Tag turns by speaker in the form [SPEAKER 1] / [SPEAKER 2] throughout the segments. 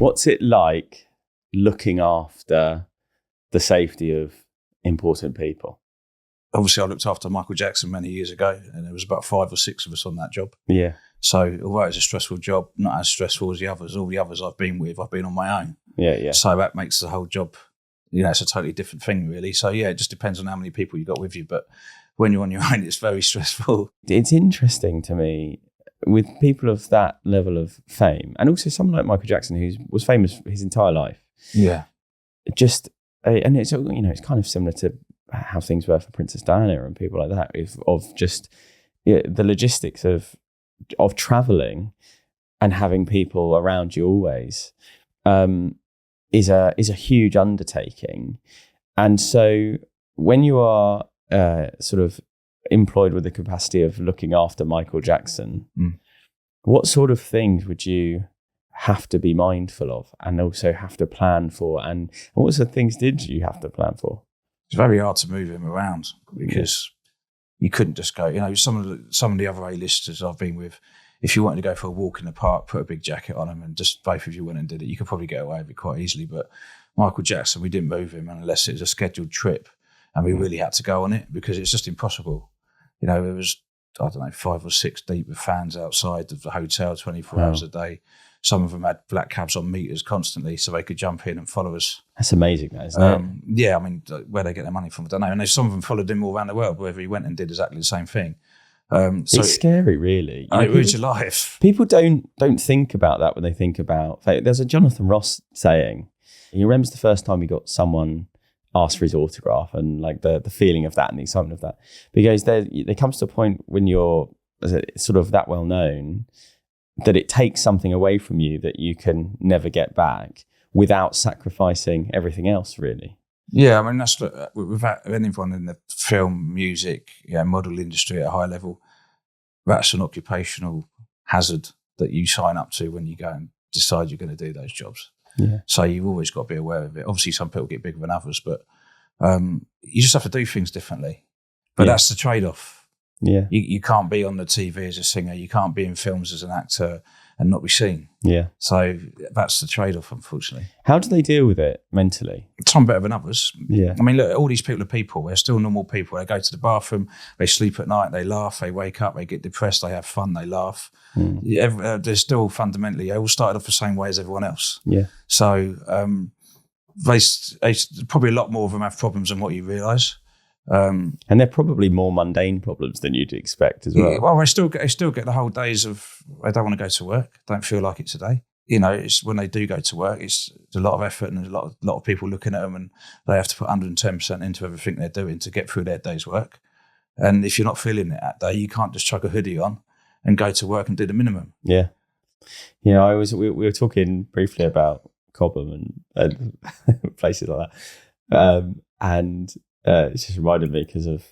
[SPEAKER 1] What's it like looking after the safety of important people?
[SPEAKER 2] Obviously, I looked after Michael Jackson many years ago, and there was about 5 or 6 of us on that job.
[SPEAKER 1] Yeah.
[SPEAKER 2] So although it was a stressful job, not as stressful as the others, all the others I've been with, I've been on my own.
[SPEAKER 1] Yeah.
[SPEAKER 2] So that makes the whole job, it's a totally different thing, really. So yeah, it just depends on how many people you got with you. But when you're on your own, it's very stressful.
[SPEAKER 1] It's interesting to me with people of that level of fame, and also someone like Michael Jackson, who was famous his entire life.
[SPEAKER 2] Yeah.
[SPEAKER 1] And it's, it's kind of similar to how things were for Princess Diana and people like that, of just the logistics of traveling and having people around you always is a huge undertaking. And so when you are sort of employed with the capacity of looking after Michael Jackson, what sort of things would you have to be mindful of and also have to plan for? And what sort of things did you have to plan for?
[SPEAKER 2] It's very hard to move him around because you couldn't just go, some of the other A-listers I've been with, if you wanted to go for a walk in the park, put a big jacket on him and just both of you went and did it, you could probably get away with it quite easily. But Michael Jackson, we didn't move him unless it was a scheduled trip and we really had to go on it because it's just impossible. It was, 5 or 6 deep with fans outside of the hotel 24 hours a day. Some of them had black cabs on meters constantly so they could jump in and follow us.
[SPEAKER 1] That's amazing, that, isn't it?
[SPEAKER 2] Yeah, where they get their money from, I don't know. And some of them followed him all around the world, wherever he went and did exactly the same thing. So
[SPEAKER 1] it's scary, really.
[SPEAKER 2] It ruins your life.
[SPEAKER 1] People don't think about that when they think about... There's a Jonathan Ross saying, he remembers the first time he got someone asked for his autograph and like the feeling of that and the excitement of that. Because there comes to a point when you're sort of that well known that it takes something away from you that you can never get back without sacrificing everything else, really.
[SPEAKER 2] Yeah, that's without anyone in the film, music, model industry at a high level, that's an occupational hazard that you sign up to when you go and decide you're going to do those jobs.
[SPEAKER 1] Yeah.
[SPEAKER 2] So you've always got to be aware of it. Obviously, some people get bigger than others, but you just have to do things differently. But that's the trade-off.
[SPEAKER 1] Yeah.
[SPEAKER 2] You can't be on the TV as a singer. You can't be in films as an actor and not be seen.
[SPEAKER 1] Yeah.
[SPEAKER 2] So that's the trade-off, unfortunately.
[SPEAKER 1] How do they deal with it mentally?
[SPEAKER 2] Some better than others.
[SPEAKER 1] Yeah.
[SPEAKER 2] Look, all these people are people. They're still normal people. They go to the bathroom, they sleep at night, they laugh, they wake up, they get depressed, they have fun, they laugh. They're still fundamentally, they all started off the same way as everyone else.
[SPEAKER 1] Yeah.
[SPEAKER 2] So they probably a lot more of them have problems than what you realise.
[SPEAKER 1] And they're probably more mundane problems than you'd expect as well.
[SPEAKER 2] Yeah, well, they still get the whole days of they don't want to go to work, don't feel like it today. It's when they do go to work, it's a lot of effort and a lot of people looking at them, and they have to put 110% into everything they're doing to get through their day's work. And if you're not feeling it that day, you can't just chuck a hoodie on and go to work and do the minimum.
[SPEAKER 1] Yeah, we were talking briefly about Cobham and places like that, and. It just reminded me because of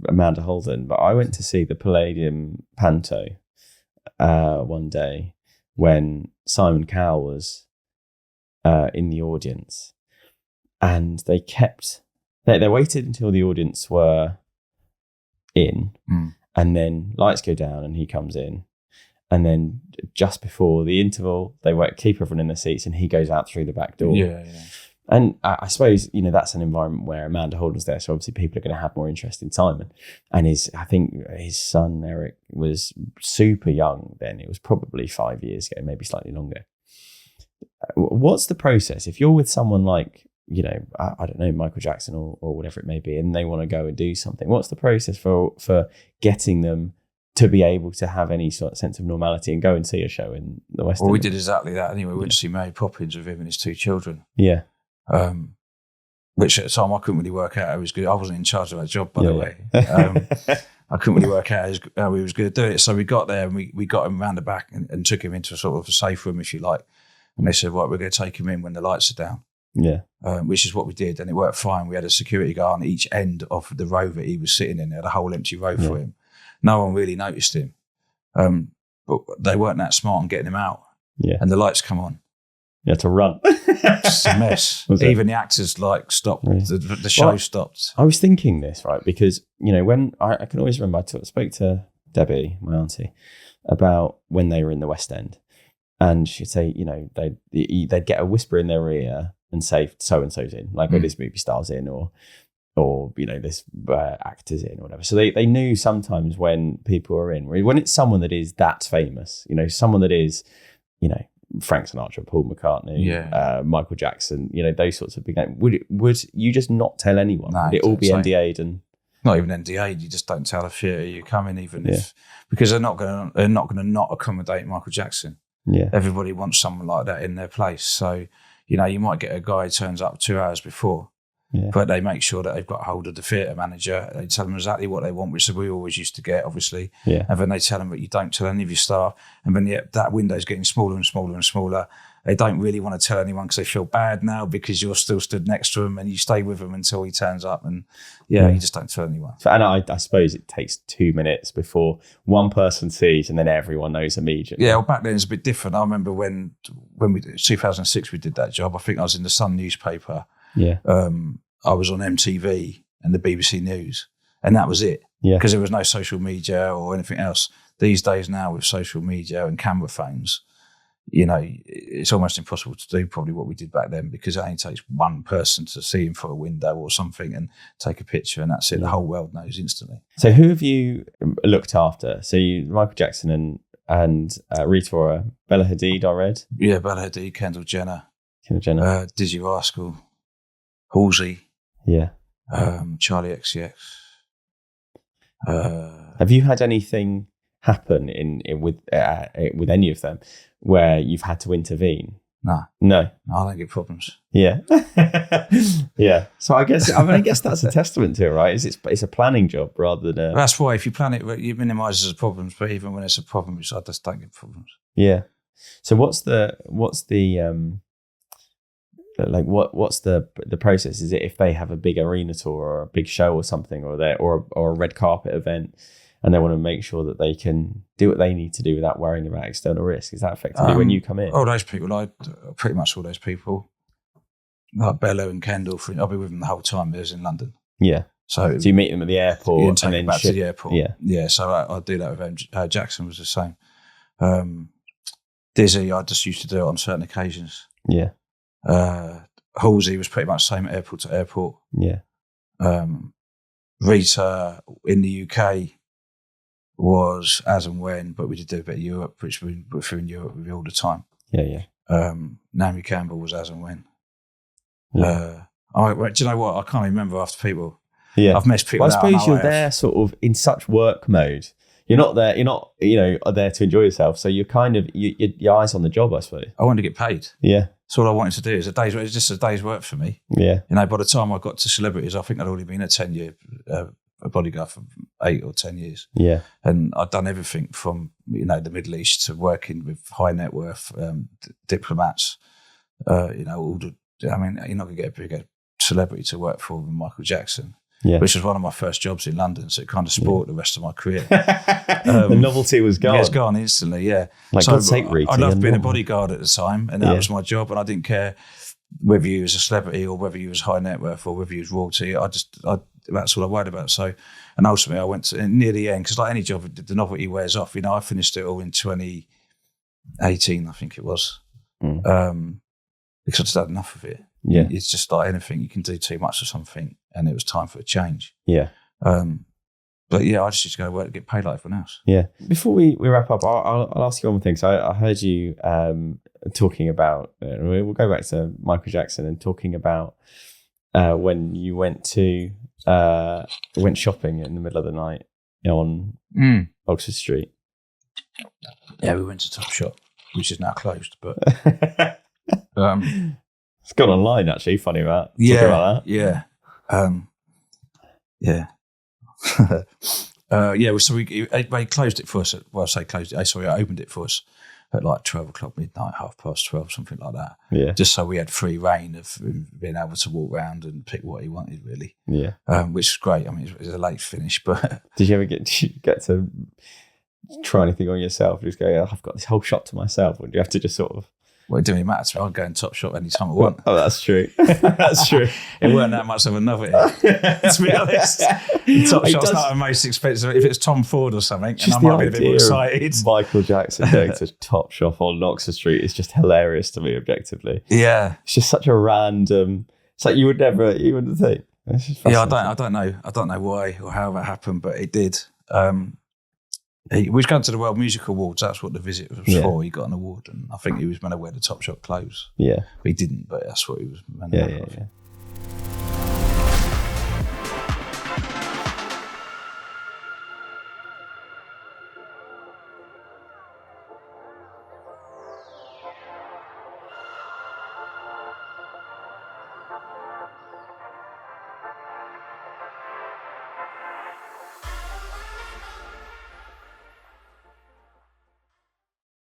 [SPEAKER 1] Amanda Holden, but I went to see the Palladium Panto one day when Simon Cowell was in the audience, and they waited until the audience were in, and then lights go down and he comes in, and then just before the interval they keep everyone in their seats and he goes out through the back door.
[SPEAKER 2] Yeah.
[SPEAKER 1] And I suppose, that's an environment where Amanda Holden's there. So obviously people are going to have more interest in Simon. And I think his son, Eric, was super young then. It was probably 5 years ago, maybe slightly longer. What's the process? If you're with someone like, I don't know, Michael Jackson or whatever it may be, and they want to go and do something, what's the process for getting them to be able to have any sort of sense of normality and go and see a show in the West End?
[SPEAKER 2] Well, we did exactly that anyway. We went to see Mary Poppins with him and his 2 children.
[SPEAKER 1] Yeah.
[SPEAKER 2] Which at the time I couldn't really work out how he was good. I wasn't in charge of that job, by the way. I couldn't really work out how he was going to do it. So we got there and we got him around the back and took him into a sort of a safe room, if you like. And they said, right, we're going to take him in when the lights are down.
[SPEAKER 1] Yeah.
[SPEAKER 2] Which is what we did. And it worked fine. We had a security guard on each end of the row that he was sitting in. They had a whole empty row for him. No one really noticed him. But they weren't that smart on getting him out.
[SPEAKER 1] Yeah.
[SPEAKER 2] And the lights come on.
[SPEAKER 1] You had to run.
[SPEAKER 2] It's a mess. Even the actors stopped. Really? The show stopped.
[SPEAKER 1] I was thinking this, right? Because, when I can always remember, I spoke to Debbie, my auntie, about when they were in the West End. and she'd say, you know, they'd get a whisper in their ear and say, so and so's in, like, oh, this movie star's in, or you know, this actor's in, or whatever. So they knew sometimes when people are in. When it's someone that is that famous, you know, someone that is, you know, Frank Sinatra, Paul McCartney, Michael Jackson, you know, those sorts of big names. Would you just not tell anyone?
[SPEAKER 2] No,
[SPEAKER 1] would it all be NDA'd and?
[SPEAKER 2] Not even NDA'd. You just don't tell the theatre you come in, even if, because they're not going to not accommodate Michael Jackson.
[SPEAKER 1] Yeah,
[SPEAKER 2] everybody wants someone like that in their place. So, you know, you might get a guy who turns up 2 hours before, but they make sure that they've got hold of the theatre manager. They tell them exactly what they want, which we always used to get, obviously. Yeah. And then they tell them that you don't tell any of your staff. And then that window's getting smaller and smaller and smaller. They don't really want to tell anyone because they feel bad now because you're still stood next to him and you stay with him until he turns up. And you just don't tell anyone.
[SPEAKER 1] And I suppose it takes 2 minutes before one person sees and then everyone knows immediately.
[SPEAKER 2] Yeah, well, back then it's a bit different. I remember when we 2006 we did that job. I think I was in the Sun newspaper.
[SPEAKER 1] Yeah.
[SPEAKER 2] I was on MTV and the BBC News, and that was it. Yeah. Because there was no social media or anything else. These days now with social media and camera phones, you know, it's almost impossible to do probably what we did back then because it only takes one person to see him through a window or something and take a picture, and that's it. The whole world knows instantly.
[SPEAKER 1] So who have you looked after? So Michael Jackson and Rita Ora, Bella Hadid, I read.
[SPEAKER 2] Yeah, Bella Hadid, Kendall Jenner, Dizzy Rascal, Halsey.
[SPEAKER 1] Yeah.
[SPEAKER 2] Charlie XCX.
[SPEAKER 1] Have you had anything happen with any of them where you've had to intervene?
[SPEAKER 2] No, I don't get problems.
[SPEAKER 1] Yeah. Yeah. So I guess that's a testament to it, right? It's a planning job rather than
[SPEAKER 2] That's why if you plan it, you minimise the problems, but even when it's a problem, I just don't get problems.
[SPEAKER 1] Yeah. So what's the like what's the process? Is it if they have a big arena tour or a big show or something, or a red carpet event, and they want to make sure that they can do what they need to do without worrying about external risk? Is that effectively when you come in?
[SPEAKER 2] All those people, pretty much all those people, like Bella and Kendall. I'll be with them the whole time. They're in London.
[SPEAKER 1] Yeah. So you meet them at the airport
[SPEAKER 2] and then back to the airport.
[SPEAKER 1] Yeah.
[SPEAKER 2] So I do that with them. Jackson was the same. Dizzy, I just used to do it on certain occasions.
[SPEAKER 1] Yeah.
[SPEAKER 2] Halsey was pretty much the same airport to airport.
[SPEAKER 1] Yeah.
[SPEAKER 2] Rita in the UK was as and when, but we did do a bit of Europe, which we were in Europe with all the time.
[SPEAKER 1] Yeah.
[SPEAKER 2] Naomi Campbell was as and when.
[SPEAKER 1] Yeah.
[SPEAKER 2] Do you know what? I can't remember after people.
[SPEAKER 1] Yeah.
[SPEAKER 2] I've missed people.
[SPEAKER 1] Well, I suppose you're there sort of in such work mode. You're not there, there to enjoy yourself. So you're kind of, your eyes on the job, I suppose.
[SPEAKER 2] I wanted to get paid.
[SPEAKER 1] Yeah.
[SPEAKER 2] So all I wanted to do is it's just a day's work for me.
[SPEAKER 1] Yeah.
[SPEAKER 2] You know, by the time I got to celebrities, I think I'd already been a 10-year a bodyguard for 8 or 10 years.
[SPEAKER 1] Yeah.
[SPEAKER 2] And I'd done everything from, the Middle East to working with high net worth diplomats. You're not going to get a bigger celebrity to work for than Michael Jackson. Yeah. Which was one of my first jobs in London, so it kind of spoiled the rest of my career.
[SPEAKER 1] The novelty was gone.
[SPEAKER 2] Yeah, it's gone instantly, yeah.
[SPEAKER 1] Like,
[SPEAKER 2] so
[SPEAKER 1] God's sake, Rita,
[SPEAKER 2] I loved being a bodyguard at the time, and that was my job, and I didn't care whether you was a celebrity or whether you was high net worth or whether you was royalty. That's all I worried about. So, and ultimately I went to, near the end, because like any job, the novelty wears off. I finished it all in 2018, I think it was, because I just had enough of it.
[SPEAKER 1] Yeah.
[SPEAKER 2] It's just like anything, you can do too much of something, and it was time for a change.
[SPEAKER 1] Yeah.
[SPEAKER 2] But yeah, I just used to go to work to get paid like everyone else.
[SPEAKER 1] Yeah. Before we wrap up, I'll ask you one more thing. So I heard you talking about, we'll go back to Michael Jackson and talking about when you went shopping in the middle of the night on Oxford Street.
[SPEAKER 2] Yeah, we went to Topshop, which is now closed, but
[SPEAKER 1] it's gone online actually. Funny about that.
[SPEAKER 2] Yeah. So they closed it for us. I opened it for us at like 12 o'clock midnight, 12:30, something like that. Yeah. Just so we had free reign of being able to walk around and pick what he wanted, really.
[SPEAKER 1] Yeah.
[SPEAKER 2] Which is great. I mean, it was a late finish, but
[SPEAKER 1] did you get to try anything on yourself? Just go, I've got this whole shop to myself, or do you have to just sort of?
[SPEAKER 2] Well, it didn't really matter to me. I'd go in Top Shop any time I want.
[SPEAKER 1] Oh, that's true. That's true.
[SPEAKER 2] It weren't that much of a novelty, to be honest. Top Shop's not the most expensive. If it's Tom Ford or something, and I might be a bit more excited.
[SPEAKER 1] Michael Jackson going to Top Shop on Oxford Street is just hilarious to me, objectively.
[SPEAKER 2] Yeah.
[SPEAKER 1] It's just such a random... It's like you wouldn't think.
[SPEAKER 2] Yeah, I don't know why or how that happened, but it did. We was going to the World Music Awards. That's what the visit was for. He got an award, and I think he was meant to wear the Top Shop clothes.
[SPEAKER 1] Yeah,
[SPEAKER 2] but he didn't. But that's what he was meant to.
[SPEAKER 1] Yeah.